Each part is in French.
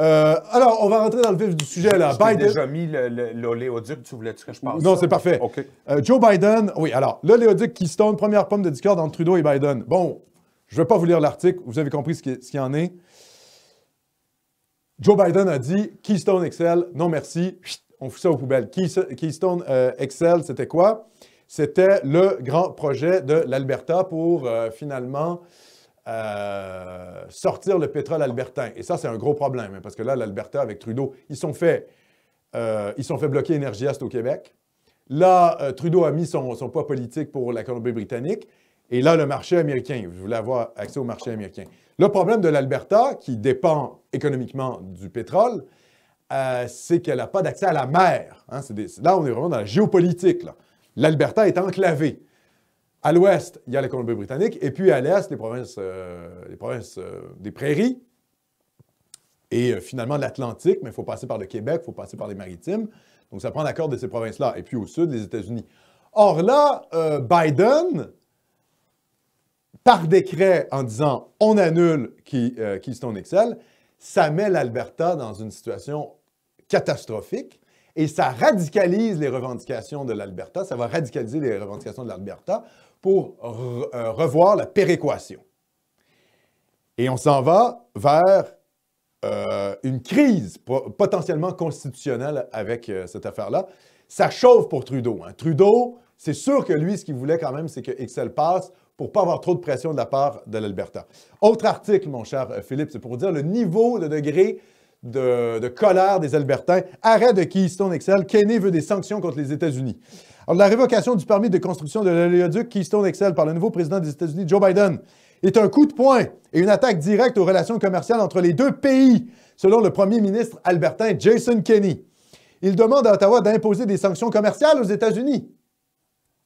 Alors, on va rentrer dans le vif du sujet, là. Biden... déjà mis l'oléoduc, tu voulais-tu que je parle? Non, c'est parfait. OK. Joe Biden, oui, alors, l'oléoduc Keystone, première pomme de discorde entre Trudeau et Biden. Bon, je ne vais pas vous lire l'article, vous avez compris ce qu'il en est. Joe Biden a dit « Keystone XL, non merci, on fout ça aux poubelles. » Keystone XL, c'était quoi? C'était le grand projet de l'Alberta pour finalement sortir le pétrole albertain. Et ça, c'est un gros problème, hein, parce que là, l'Alberta, avec Trudeau, ils sont fait bloquer Énergie Est au Québec. Là, Trudeau a mis son poids politique pour la Colombie-Britannique. Et là, le marché américain, vous voulez avoir accès au marché américain. Le problème de l'Alberta, qui dépend économiquement du pétrole, c'est qu'elle n'a pas d'accès à la mer. Hein, là, on est vraiment dans la géopolitique. L'Alberta est enclavée. À l'ouest, il y a la Colombie-Britannique, et puis à l'est, les provinces des prairies, et finalement l'Atlantique, mais il faut passer par le Québec, il faut passer par les maritimes. Donc, ça prend l'accord de ces provinces-là. Et puis au sud, les États-Unis. Or là, Biden, par décret, en disant « on annule Keystone XL », ça met l'Alberta dans une situation catastrophique et ça radicalise les revendications de l'Alberta. Ça va radicaliser les revendications de l'Alberta pour revoir la péréquation. Et on s'en va vers une crise potentiellement constitutionnelle avec cette affaire-là. Ça chauffe pour Trudeau. Hein. Trudeau, c'est sûr que lui, ce qu'il voulait quand même, c'est que XL passe pour ne pas avoir trop de pression de la part de l'Alberta. Autre article, mon cher Philippe, c'est pour dire le niveau de degré de colère des Albertains. Arrêt de Keystone XL. Kenney veut des sanctions contre les États-Unis. Alors, la révocation du permis de construction de l'oléoduc Keystone XL par le nouveau président des États-Unis, Joe Biden, est un coup de poing et une attaque directe aux relations commerciales entre les deux pays, selon le premier ministre albertain Jason Kenney. Il demande à Ottawa d'imposer des sanctions commerciales aux États-Unis.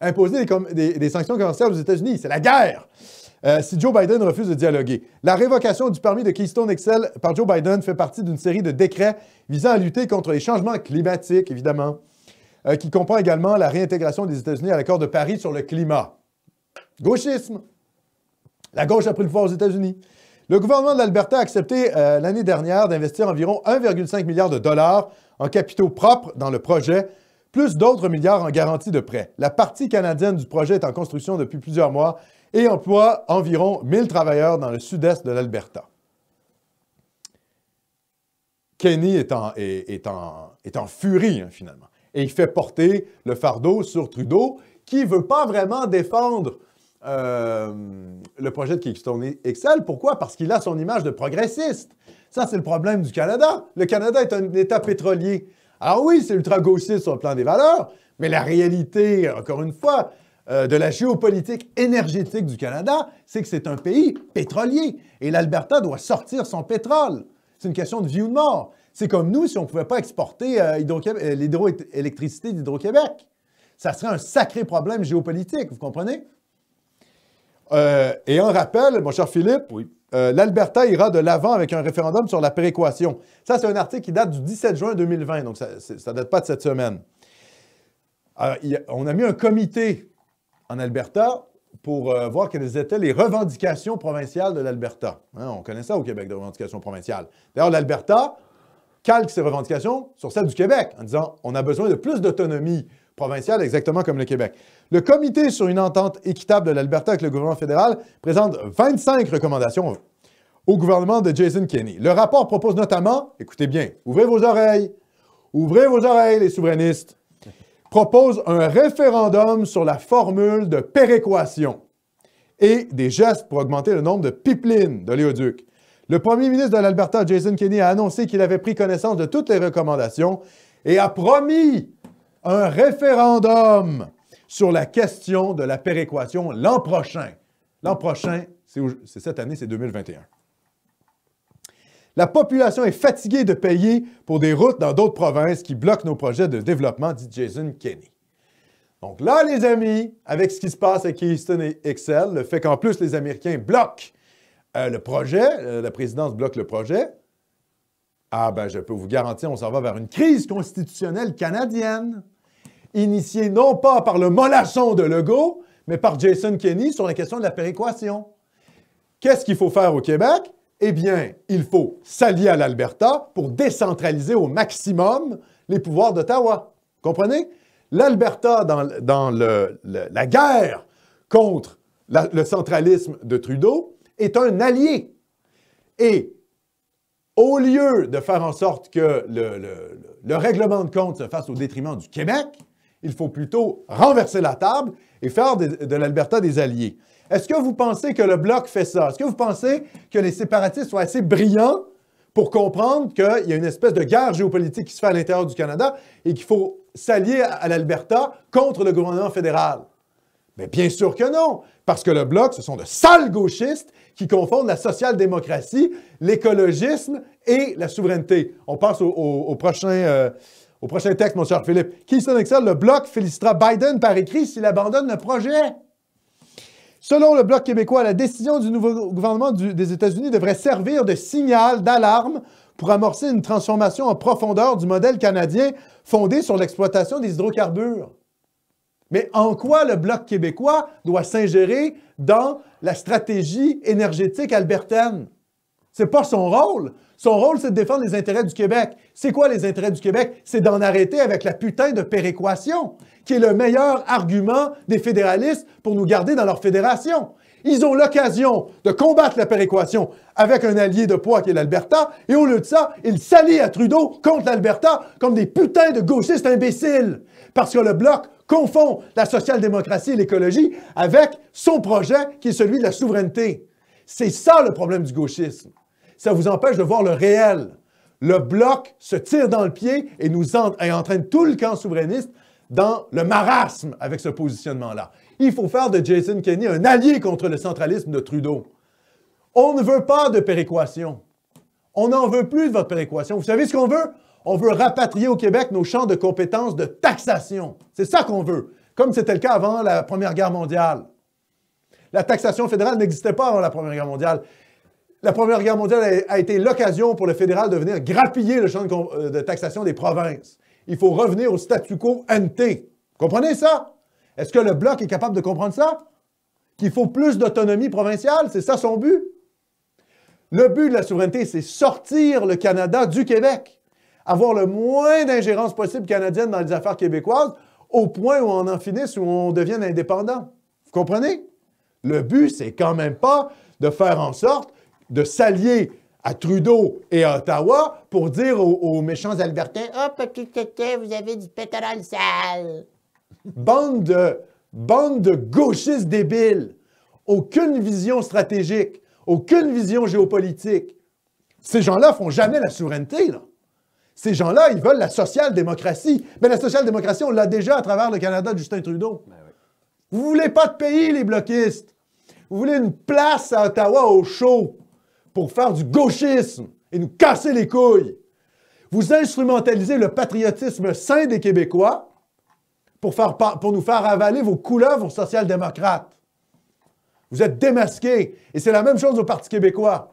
Imposer des sanctions commerciales aux États-Unis, c'est la guerre! Si Joe Biden refuse de dialoguer. La révocation du permis de Keystone XL par Joe Biden fait partie d'une série de décrets visant à lutter contre les changements climatiques, évidemment, qui comprend également la réintégration des États-Unis à l'accord de Paris sur le climat. Gauchisme! La gauche a pris le pouvoir aux États-Unis. Le gouvernement de l'Alberta a accepté l'année dernière d'investir environ 1,5 milliard de dollars en capitaux propres dans le projet, plus d'autres milliards en garantie de prêt. La partie canadienne du projet est en construction depuis plusieurs mois et emploie environ 1000 travailleurs dans le sud-est de l'Alberta. Kenney est en furie, hein, finalement. Et il fait porter le fardeau sur Trudeau, qui ne veut pas vraiment défendre le projet de Keystone XL. Pourquoi? Parce qu'il a son image de progressiste. Ça, c'est le problème du Canada. Le Canada est un État pétrolier. Alors oui, c'est ultra-gauchiste sur le plan des valeurs, mais la réalité, encore une fois, de la géopolitique énergétique du Canada, c'est que c'est un pays pétrolier. Et l'Alberta doit sortir son pétrole. C'est une question de vie ou de mort. C'est comme nous si on ne pouvait pas exporter l'hydroélectricité d'Hydro-Québec. Ça serait un sacré problème géopolitique, vous comprenez? Et en rappel, mon cher Philippe, oui. L'Alberta ira de l'avant avec un référendum sur la péréquation. Ça, c'est un article qui date du 17 juin 2020, donc ça ne date pas de cette semaine. On a mis un comité en Alberta pour voir quelles étaient les revendications provinciales de l'Alberta. Hein, on connaît ça au Québec, des revendications provinciales. D'ailleurs, l'Alberta calque ses revendications sur celles du Québec, en disant on a besoin de plus d'autonomie provinciale, exactement comme le Québec. Le Comité sur une entente équitable de l'Alberta avec le gouvernement fédéral présente 25 recommandations au gouvernement de Jason Kenney. Le rapport propose notamment, écoutez bien, ouvrez vos oreilles, les souverainistes, propose un référendum sur la formule de péréquation et des gestes pour augmenter le nombre de pipelines d'oléoducs. Le premier ministre de l'Alberta, Jason Kenney, a annoncé qu'il avait pris connaissance de toutes les recommandations et a promis un référendum sur la question de la péréquation l'an prochain. L'an prochain, c'est cette année, c'est 2021. La population est fatiguée de payer pour des routes dans d'autres provinces qui bloquent nos projets de développement, dit Jason Kenney. Donc là, les amis, avec ce qui se passe avec Keystone XL, le fait qu'en plus les Américains bloquent le projet, la présidence bloque le projet, ah ben je peux vous garantir, on s'en va vers une crise constitutionnelle canadienne, initiée non pas par le mollasson de Legault, mais par Jason Kenney sur la question de la péréquation. Qu'est-ce qu'il faut faire au Québec? eh bien, il faut s'allier à l'Alberta pour décentraliser au maximum les pouvoirs d'Ottawa. Comprenez? L'Alberta, dans la guerre contre le centralisme de Trudeau, est un allié. Et au lieu de faire en sorte que le règlement de compte se fasse au détriment du Québec, il faut plutôt renverser la table et faire de l'Alberta des alliés. Est-ce que vous pensez que le Bloc fait ça? Est-ce que vous pensez que les séparatistes sont assez brillants pour comprendre qu'il y a une espèce de guerre géopolitique qui se fait à l'intérieur du Canada et qu'il faut s'allier à l'Alberta contre le gouvernement fédéral? Mais bien sûr que non, parce que le Bloc, ce sont de sales gauchistes qui confondent la social-démocratie, l'écologisme et la souveraineté. On passe au prochain texte, mon cher Philippe. Keystone XL, le Bloc félicitera Biden par écrit s'il abandonne le projet. Selon le Bloc québécois, la décision du nouveau gouvernement des États-Unis devrait servir de signal d'alarme pour amorcer une transformation en profondeur du modèle canadien fondé sur l'exploitation des hydrocarbures. Mais en quoi le Bloc québécois doit s'ingérer dans la stratégie énergétique albertaine? C'est pas son rôle. Son rôle, c'est de défendre les intérêts du Québec. C'est quoi les intérêts du Québec? C'est d'en arrêter avec la putain de péréquation, qui est le meilleur argument des fédéralistes pour nous garder dans leur fédération. Ils ont l'occasion de combattre la péréquation avec un allié de poids qui est l'Alberta, et au lieu de ça, ils s'allient à Trudeau contre l'Alberta comme des putains de gauchistes imbéciles. Parce que le Bloc confond la social-démocratie et l'écologie avec son projet qui est celui de la souveraineté. C'est ça le problème du gauchisme. Ça vous empêche de voir le réel. Le Bloc se tire dans le pied et entraîne tout le camp souverainiste dans le marasme avec ce positionnement-là. Il faut faire de Jason Kenney un allié contre le centralisme de Trudeau. On ne veut pas de péréquation. On n'en veut plus de votre péréquation. Vous savez ce qu'on veut? On veut rapatrier au Québec nos champs de compétences de taxation. C'est ça qu'on veut, comme c'était le cas avant la Première Guerre mondiale. La taxation fédérale n'existait pas avant la Première Guerre mondiale. La Première Guerre mondiale a été l'occasion pour le fédéral de venir grappiller le champ de taxation des provinces. Il faut revenir au statu quo ante. Comprenez ça? Est-ce que le Bloc est capable de comprendre ça? Qu'il faut plus d'autonomie provinciale? C'est ça son but? Le but de la souveraineté, c'est sortir le Canada du Québec. Avoir le moins d'ingérence possible canadienne dans les affaires québécoises au point où on en finisse, où on devienne indépendant. Vous comprenez? Le but, c'est quand même pas de faire en sorte de s'allier à Trudeau et à Ottawa pour dire aux méchants Albertains « Ah, petit tété, vous avez du pétrole sale! » Bande de gauchistes débiles. Aucune vision stratégique, aucune vision géopolitique. Ces gens-là font jamais la souveraineté, là. Ces gens-là, ils veulent la social-démocratie. Mais la social-démocratie, on l'a déjà à travers le Canada de Justin Trudeau. Ben oui. Vous voulez pas de pays, les bloquistes. Vous voulez une place à Ottawa au chaud pour faire du gauchisme et nous casser les couilles. Vous instrumentalisez le patriotisme sain des Québécois pour nous faire avaler vos couleuvres social-démocrates. Vous êtes démasqués. Et c'est la même chose au Parti québécois.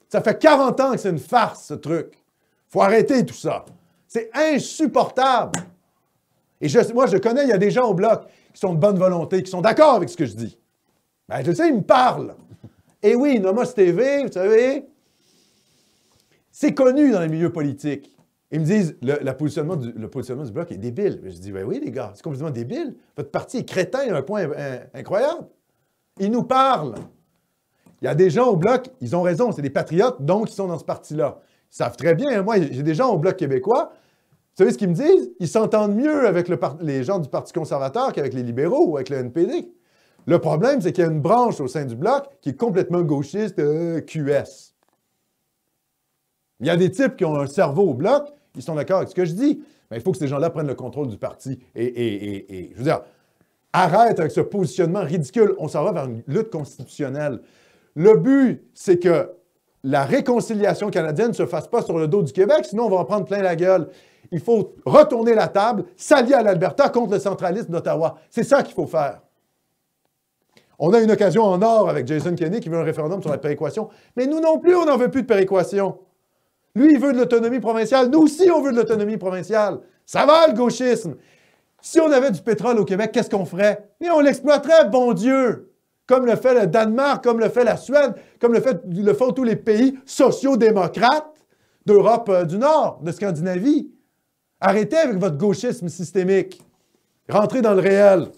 Ça fait 40 ans que c'est une farce, ce truc. Il faut arrêter tout ça. C'est insupportable. Et moi, je connais, il y a des gens au Bloc qui sont de bonne volonté, qui sont d'accord avec ce que je dis. Ben, je sais, ils me parlent. Et oui, Nomos TV, vous savez, c'est connu dans les milieux politiques. Ils me disent, le positionnement du Bloc est débile. Je dis, ben oui, les gars, c'est complètement débile. Votre parti est crétin à un point incroyable. Ils nous parlent. Il y a des gens au Bloc, ils ont raison, c'est des patriotes, donc ils sont dans ce parti-là. Ils savent très bien. Moi, j'ai des gens au Bloc québécois. Vous savez ce qu'ils me disent? Ils s'entendent mieux avec les gens du Parti conservateur qu'avec les libéraux ou avec le NPD. Le problème, c'est qu'il y a une branche au sein du Bloc qui est complètement gauchiste, QS. Il y a des types qui ont un cerveau au Bloc, ils sont d'accord avec ce que je dis, mais il faut que ces gens-là prennent le contrôle du parti. Et je veux dire, arrête avec ce positionnement ridicule. On s'en va vers une lutte constitutionnelle. Le but, c'est que la réconciliation canadienne ne se fasse pas sur le dos du Québec, sinon on va en prendre plein la gueule. Il faut retourner la table, s'allier à l'Alberta contre le centralisme d'Ottawa. C'est ça qu'il faut faire. On a une occasion en or avec Jason Kenney qui veut un référendum sur la péréquation. Mais nous non plus, on n'en veut plus de péréquation. Lui, il veut de l'autonomie provinciale. Nous aussi, on veut de l'autonomie provinciale. Ça va, le gauchisme. Si on avait du pétrole au Québec, qu'est-ce qu'on ferait? Et on l'exploiterait, bon Dieu! Comme le fait le Danemark, comme le fait la Suède, comme le font tous les pays sociaux-démocrates d'Europe du Nord, de Scandinavie. Arrêtez avec votre gauchisme systémique. Rentrez dans le réel.